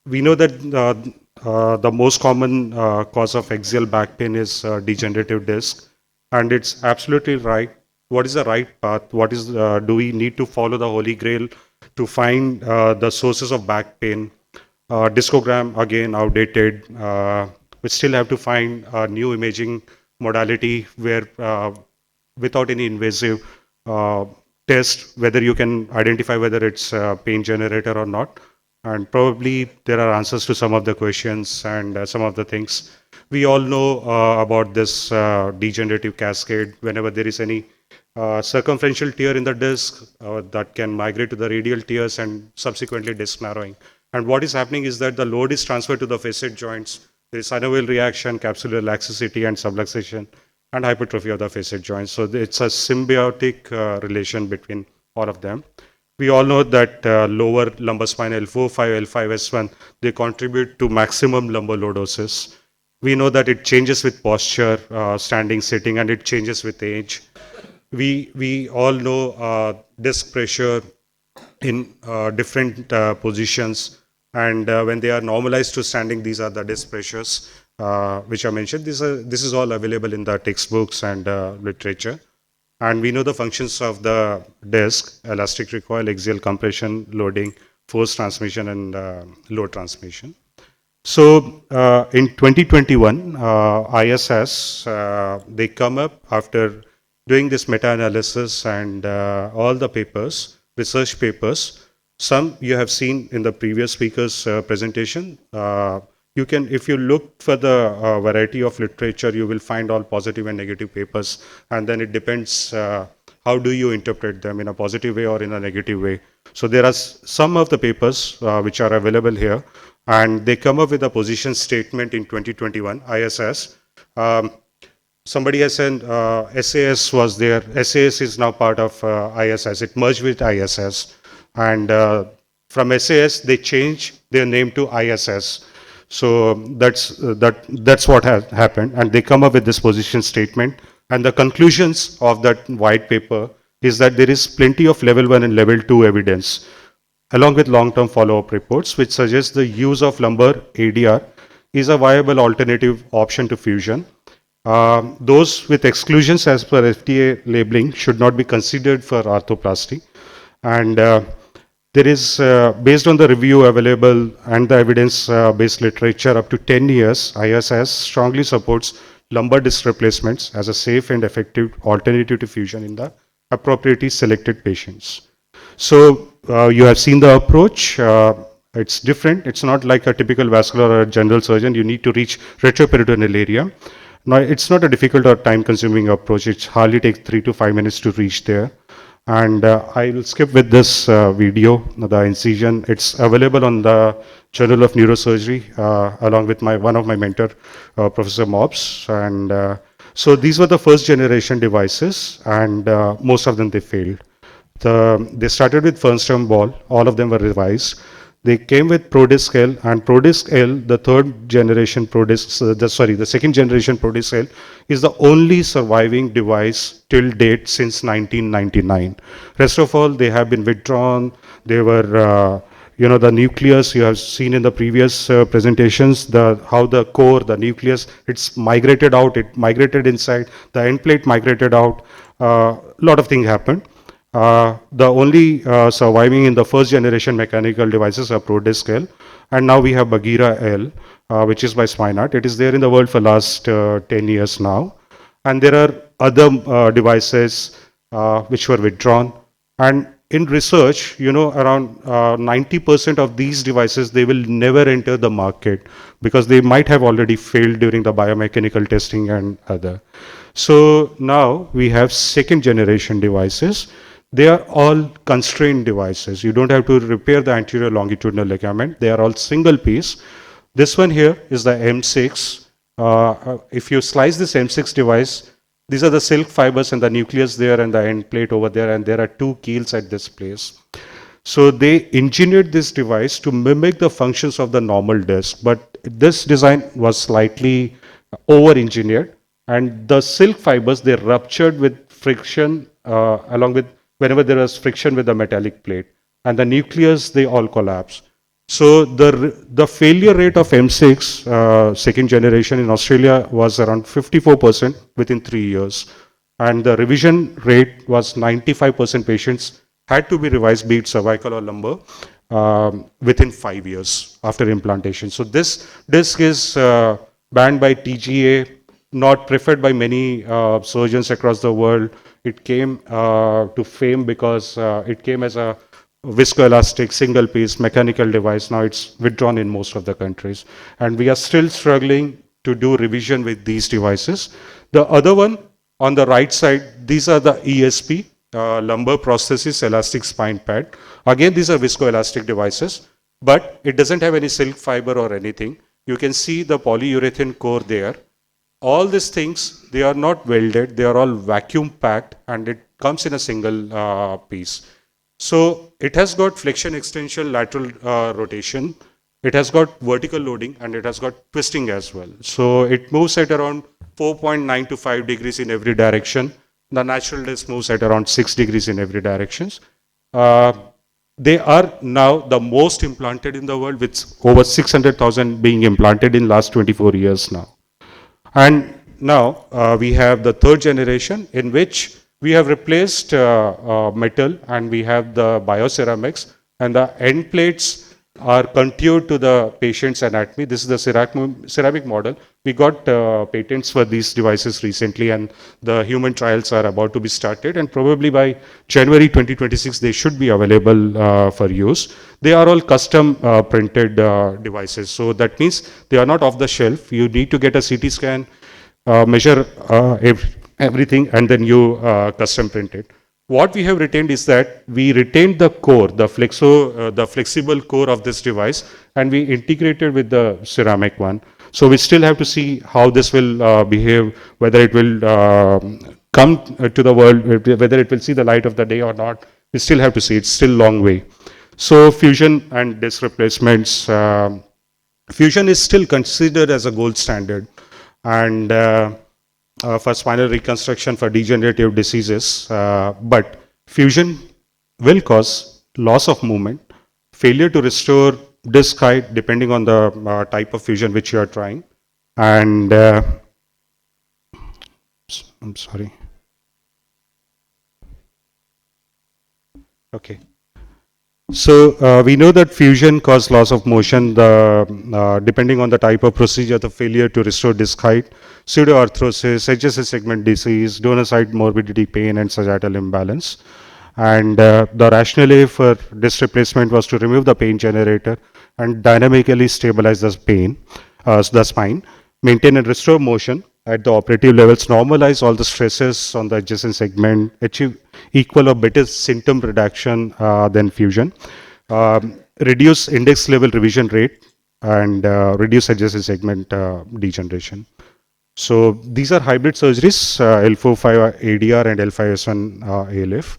we know that the most common cause of axial back pain is degenerative disc, and it's absolutely right. What is the right path? What is do we need to follow the holy grail to find the sources of back pain? Discogram again outdated. We still have to find a new imaging modality where without any invasive uh, test, whether you can identify whether it's a pain generator or not. And probably there are answers to some of the questions and some of the things. We all know about this degenerative cascade. Whenever there is any circumferential tear in the disc that can migrate to the radial tears and subsequently disc narrowing. And what is happening is that the load is transferred to the facet joints. There is synovial reaction, capsular laxity, and subluxation, and hypertrophy of the facet joints. So it's a symbiotic relation between all of them. We all know that lower lumbar spine L4, 5, L5, S1, they contribute to maximum lumbar lordosis. We know that it changes with posture, standing, sitting, and it changes with age. We all know disc pressure in different positions, and when they are normalized to standing, these are the disc pressures which I mentioned. This is all available in the textbooks and literature. And we know the functions of the disc: elastic recoil, axial compression, loading, force transmission, and load transmission. So in 2021, ISS, they come up after doing this meta-analysis and all the papers, research papers. Some you have seen in the previous speaker's presentation. You can, if you look for the variety of literature, you will find all positive and negative papers, and then it depends how do you interpret them, in a positive way or in a negative way. So there are some of the papers which are available here, and they come up with a position statement in 2021, ISS. Somebody has said SAS was there. SAS is now part of ISS. It merged with ISS. And from SAS, they changed their name to ISS. So that's what has happened. And they come up with this position statement. And the conclusions of that white paper is that there is plenty of level 1 and level 2 evidence, along with long-term follow-up reports, which suggest the use of lumbar ADR is a viable alternative option to fusion. Those with exclusions as per FDA labeling should not be considered for arthroplasty. And there is, based on the review available and the evidence-based literature up to 10 years, ISS strongly supports lumbar disc replacements as a safe and effective alternative to fusion in the appropriately selected patients. So you have seen the approach. It's different. It's not like a typical vascular or general surgeon. You need to reach retroperitoneal area. Now, it's not a difficult or time-consuming approach. It hardly takes 3 to 5 minutes to reach there. And I will skip with this video, the incision. It's available on the Journal of Neurosurgery, along with one of my mentor, Professor Mobs. And so these were the first generation devices, and most of them, they failed. They started with Fernstrom ball. All of them were revised. They came with ProDisc L, and ProDisc L, the third generation ProDisc, the second generation ProDisc L, is the only surviving device till date since 1999. Rest of all, they have been withdrawn. They were, the nucleus you have seen in the previous presentations, how the core, the nucleus, it's migrated out, it migrated inside, the end plate migrated out. A lot of things happened. The only surviving in the first generation mechanical devices are ProDisc L, and now we have Bagheera L, which is by Spinart. It is there in the world for last 10 years now. And there are other devices which were withdrawn. And in research, around 90% of these devices, they will never enter the market because they might have already failed during the biomechanical testing and other. So now we have second generation devices. They are all constrained devices. You don't have to repair the anterior longitudinal ligament. They are all single piece. This one here is the M6. If you slice this M6 device, these are the silk fibers and the nucleus there and the end plate over there, and there are two keels at this place. So they engineered this device to mimic the functions of the normal disc, but this design was slightly over-engineered, and the silk fibers, they ruptured with friction along with whenever there was friction with the metallic plate, and the nucleus, they all collapse. So the failure rate of M6 second generation in Australia was around 54% within 3 years, and the revision rate was 95% patients had to be revised, be it cervical or lumbar, within 5 years after implantation. So this disc is banned by TGA, not preferred by many surgeons across the world. It came to fame because it came as a viscoelastic single piece mechanical device. Now it's withdrawn in most of the countries, and we are still struggling to do revision with these devices. The other one on the right side, these are the ESP, lumbar prosthesis elastic spine pad. Again, these are viscoelastic devices, but it doesn't have any silk fiber or anything. You can see the polyurethane core there. All these things, they are not welded, they are all vacuum packed, and it comes in a single piece. So it has got flexion, extension, lateral rotation. It has got vertical loading, and it has got twisting as well. So it moves at around 4.9 to 5 degrees in every direction. The natural disc moves at around 6 degrees in every direction. Uh, they are now the most implanted in the world, with over 600,000 being implanted in last 24 years now. And now we have the third generation, in which we have replaced metal, and we have the bioceramics, and the end plates are contoured to the patient's anatomy. This is the ceramic model. We got patents for these devices recently, and the human trials are about to be started, and probably by January 2026 they should be available for use. They are all custom printed devices, so that means they are not off the shelf. You need to get a CT scan, measure everything, and then you custom print it. What we have retained is that we retained the core, the flexible core of this device, and we integrated with the ceramic one. So we still have to see how this will behave, whether it will come to the world, whether it will see the light of the day or not. We still have to see. It's still a long way. So fusion and disc replacements. Fusion is still considered as a gold standard, and for spinal reconstruction for degenerative diseases, but fusion will cause loss of movement, failure to restore disc height depending on the type of fusion which you are trying, and I'm sorry. Okay. So we know that fusion causes loss of motion, depending on the type of procedure, the failure to restore disc height, pseudoarthrosis, HSS segment disease, donor side morbidity, pain, and sagittal imbalance. And the rationale for disc replacement was to remove the pain generator and dynamically stabilize the spine, maintain and restore motion at the operative levels, normalize all the stresses on the adjacent segment, achieve equal or better symptom reduction than fusion, reduce index level revision rate, and reduce adjacent segment degeneration. So these are hybrid surgeries, L45 ADR and L5S1 ALF.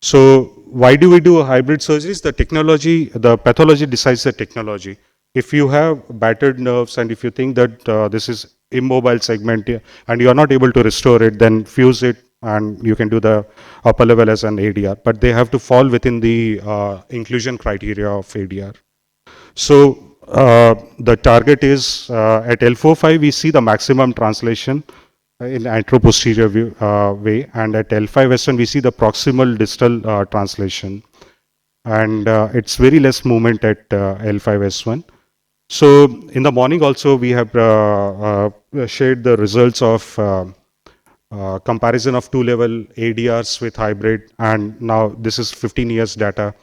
So why do we do hybrid surgeries? The technology, the pathology decides the technology. If you have battered nerves, and if you think that this is immobile segment and you are not able to restore it, then fuse it and you can do the upper level as an ADR. But they have to fall within the inclusion criteria of ADR. So the target is at L45 we see the maximum translation in anteroposterior way, and at L5S1 we see the proximal distal translation, and it's very less movement at L5S1. So in the morning also we have shared the results of comparison of two-level ADRs with hybrid, and now this is 15 years data.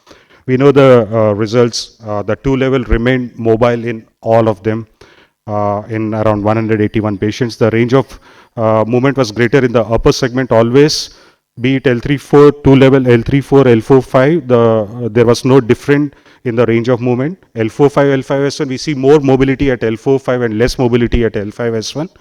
We know the results. The two-level remained mobile in all of them in around 181 patients. The range of movement was greater in the upper segment always, be it L3-4, two-level L3-4, L4-5. There was no different in the range of movement. L4-5, L5S1, we see more mobility at L4-5 and less mobility at L5S1.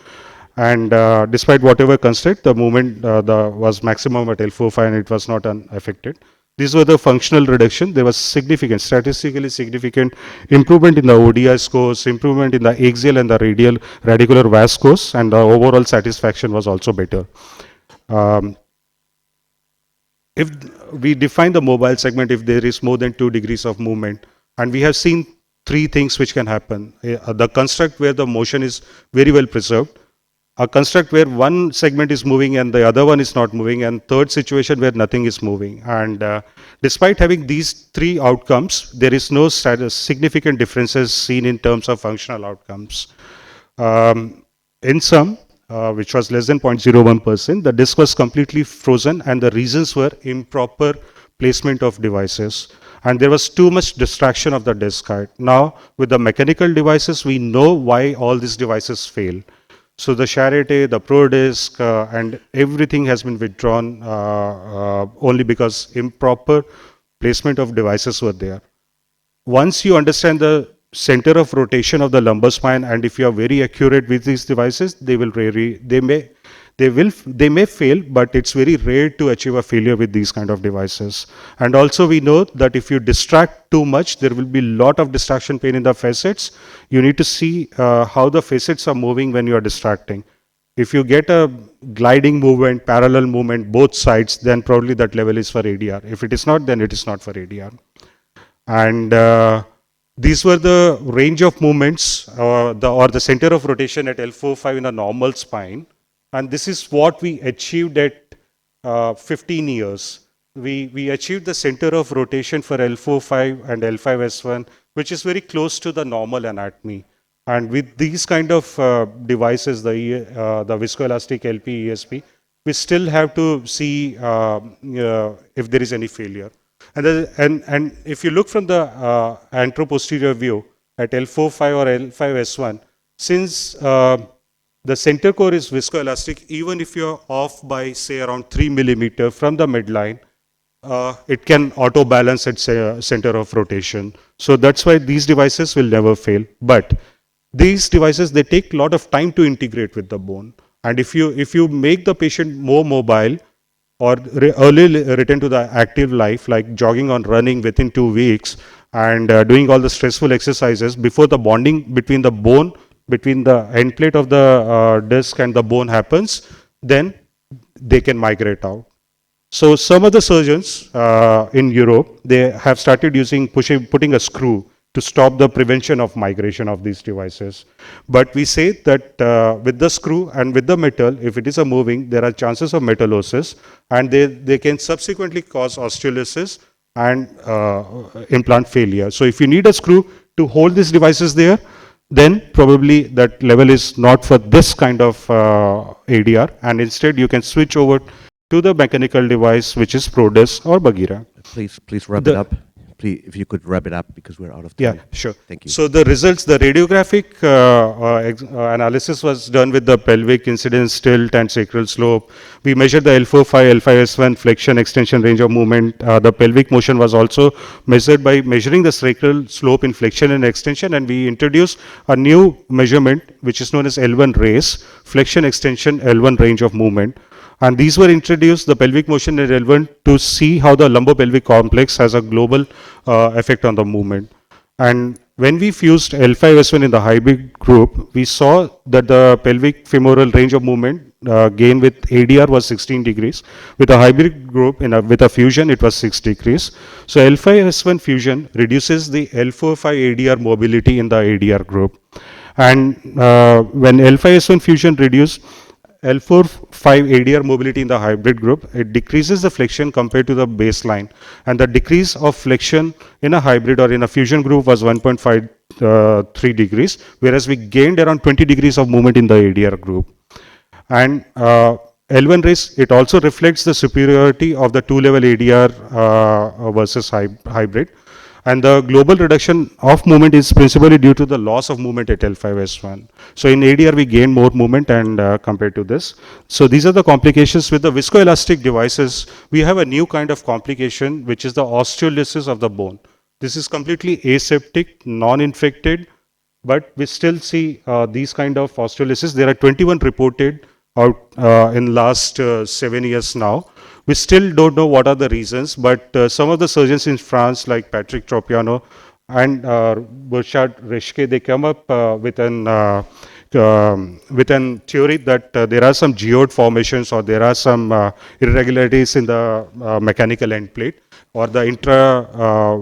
And despite whatever constraint, the movement was maximum at L4-5 and it was not unaffected. These were the functional reduction. There was significant, statistically significant improvement in the ODI scores, improvement in the axial and the radicular VAS scores, and the overall satisfaction was also better. If we define the mobile segment, if there is more than 2 degrees of movement, and we have seen three things which can happen. The construct where the motion is very well preserved, a construct where one segment is moving and the other one is not moving, and third situation where nothing is moving. And despite having these three outcomes, there is no significant differences seen in terms of functional outcomes. In sum, which was less than 0.01%, the disk was completely frozen, and the reasons were improper placement of devices. And there was too much distraction of the disk height. Now, with the mechanical devices, we know why all these devices fail. So the Charité, the ProDisc, and everything has been withdrawn only because improper placement of devices were there. Once you understand the center of rotation of the lumbar spine, and if you are very accurate with these devices, they may fail, but it's very rare to achieve a failure with these kind of devices. And also we know that if you distract too much, there will be a lot of distraction pain in the facets. You need to see how the facets are moving when you are distracting. If you get a gliding movement, parallel movement, both sides, then probably that level is for ADR. If it is not, then it is not for ADR. And these were the range of movements or the center of rotation at L4-5 in a normal spine. And this is what we achieved at 15 years. We achieved the center of rotation for L4-5 and L5-S1, which is very close to the normal anatomy. And with these kind of devices, the viscoelastic LP, ESP, we still have to see if there is any failure. And if you look from the anteroposterior view at L4-5 or L5-S1, since the center core is viscoelastic, even if you're off by say around 3 millimeter from the midline, it can auto balance at center of rotation. So that's why these devices will never fail. But these devices, they take a lot of time to integrate with the bone. And if you make the patient more mobile, or early return to the active life, like jogging or running within 2 weeks, and doing all the stressful exercises before the bonding between the bone, between the end plate of the disc and the bone happens, then they can migrate out. So some of the surgeons in Europe, they have started putting a screw to stop the prevention of migration of these devices. But we say that with the screw and with the metal, if it is a moving, there are chances of metallosis, and they can subsequently cause osteolysis and implant failure. So if you need a screw to hold these devices there, then probably that level is not for this kind of ADR, and instead you can switch over to the mechanical device, which is ProDisc or Bagheera. Please wrap it up. Please, if you could wrap it up, because we're out of time. Yeah, sure. Thank you. So the results, the radiographic analysis was done with the pelvic incidence, tilt, and sacral slope. We measured the L4-5, L5-S1 flexion, extension, range of movement. The pelvic motion was also measured by measuring the sacral slope in flexion and extension, and we introduced a new measurement, which is known as L1 raise, flexion, extension, L1 range of movement. And these were introduced, the pelvic motion and L1, to see how the lumbopelvic complex has a global effect on the movement. And when we fused L5-S1 in the hybrid group, we saw that the pelvic femoral range of movement gain with ADR was 16 degrees. With a hybrid group, with a fusion, it was 6 degrees. So L5-S1 fusion reduces the L4-5 ADR mobility in the ADR group. And when L5-S1 fusion reduced L4-5 ADR mobility in the hybrid group, it decreases the flexion compared to the baseline. And the decrease of flexion in a hybrid or in a fusion group was 1.53 degrees, whereas we gained around 20 degrees of movement in the ADR group. And L1 raise, it also reflects the superiority of the two-level ADR versus hybrid. And the global reduction of movement is principally due to the loss of movement at L5-S1. So in ADR, we gain more movement and compared to this. So these are the complications with the viscoelastic devices. We have a new kind of complication, which is the osteolysis of the bone. This is completely aseptic, non-infected, but we still see these kind of osteolysis. There are 21 reported out in last 7 years now. We still don't know what are the reasons, but some of the surgeons in France, like Patrick Tropiano and Burchard Reschke, they come up with an theory that there are some geode formations or there are some irregularities in the mechanical end plate, or the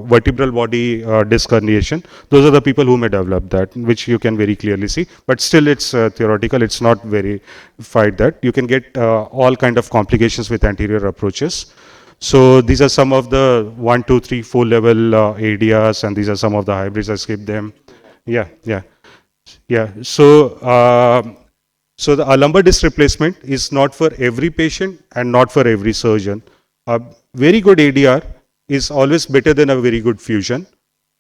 vertebral body disc herniation. Those are the people who may develop that, which you can very clearly see. But still, it's theoretical. It's not verified that you can get all kind of complications with anterior approaches. So these are some of the 1, 2, 3, 4 level ADRs, and these are some of the hybrids. I skipped them. Yeah, yeah, yeah. So the lumbar disc replacement is not for every patient and not for every surgeon. A very good ADR is always better than a very good fusion.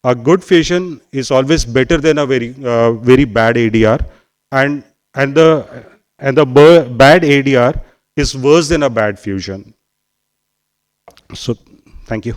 A good fusion is always better than a very bad ADR, and the bad ADR is worse than a bad fusion. So, thank you.